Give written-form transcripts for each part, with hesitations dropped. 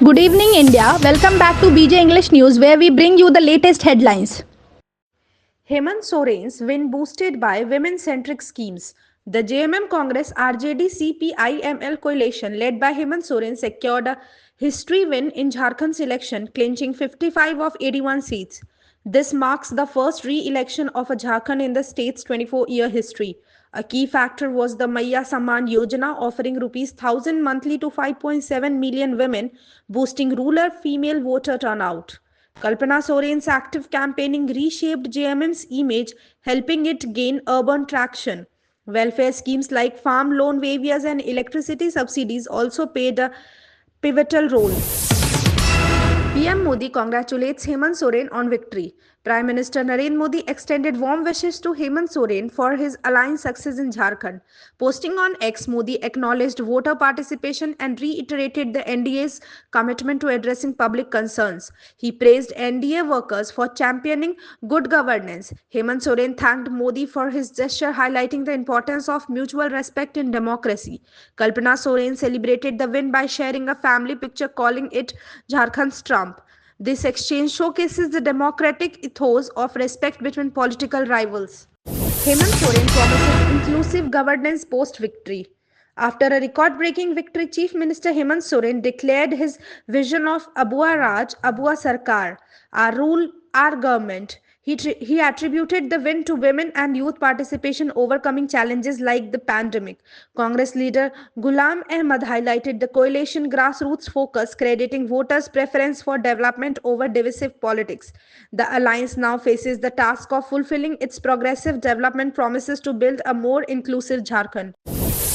Good evening, India. Welcome back to BJ English News, where we bring you the latest headlines. Hemant Soren's win boosted by women-centric schemes. The JMM Congress RJD CPIML coalition led by Hemant Soren secured a history win in Jharkhand's election, clinching 55 of 81 seats. This marks the first re-election of a Jharkhand in the state's 24-year history. A key factor was the Maya Samman Yojana offering rupees 1000 monthly to 5.7 million women, boosting rural female voter turnout. Kalpana Soren's active campaigning reshaped JMM's image, helping it gain urban traction. Welfare schemes like farm loan waivers and electricity subsidies also played a pivotal role. PM Modi congratulates Hemant Soren on victory. Prime Minister Narendra Modi extended warm wishes to Hemant Soren for his alliance success in Jharkhand. Posting on X, Modi acknowledged voter participation and reiterated the NDA's commitment to addressing public concerns. He praised NDA workers for championing good governance. Hemant Soren thanked Modi for his gesture, highlighting the importance of mutual respect in democracy. Kalpana Soren celebrated the win by sharing a family picture, calling it Jharkhand's Trump. This exchange showcases the democratic ethos of respect between political rivals. Hemant Soren promises inclusive governance post-victory. After a record-breaking victory, Chief Minister Hemant Soren declared his vision of Abua Raj, Abua Sarkar, our rule, our government. He attributed the win to women and youth participation overcoming challenges like the pandemic. Congress leader Ghulam Ahmad highlighted the coalition grassroots focus, crediting voters' preference for development over divisive politics. The alliance now faces the task of fulfilling its progressive development promises to build a more inclusive Jharkhand.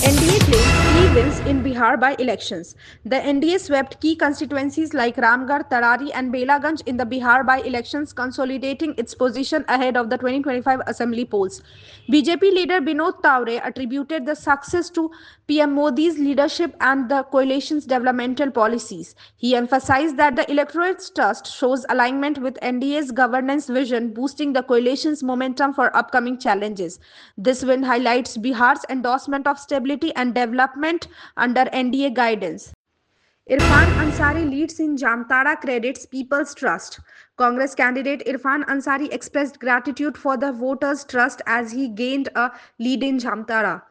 NDA claims 3 wins in Bihar by elections. The NDA swept key constituencies like Ramgarh, Tarari, and Belaganj in the Bihar by elections, consolidating its position ahead of the 2025 assembly polls. BJP leader Binod Taure attributed the success to PM Modi's leadership and the coalition's developmental policies. He emphasized that the electorate's trust shows alignment with NDA's governance vision, boosting the coalition's momentum for upcoming challenges. This win highlights Bihar's endorsement of stability and development under NDA guidance. Irfan Ansari leads in Jamtara, credits people's trust. Congress candidate Irfan Ansari expressed gratitude for the voters' trust as he gained a lead in Jamtara.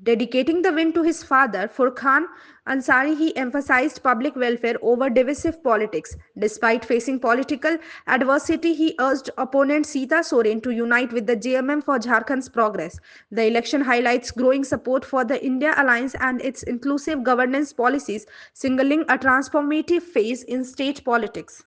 Dedicating the win to his father, Furqan Ansari, he emphasized public welfare over divisive politics. Despite facing political adversity, he urged opponent Sita Soren to unite with the JMM for Jharkhand's progress. The election highlights growing support for the India Alliance and its inclusive governance policies, signaling a transformative phase in state politics.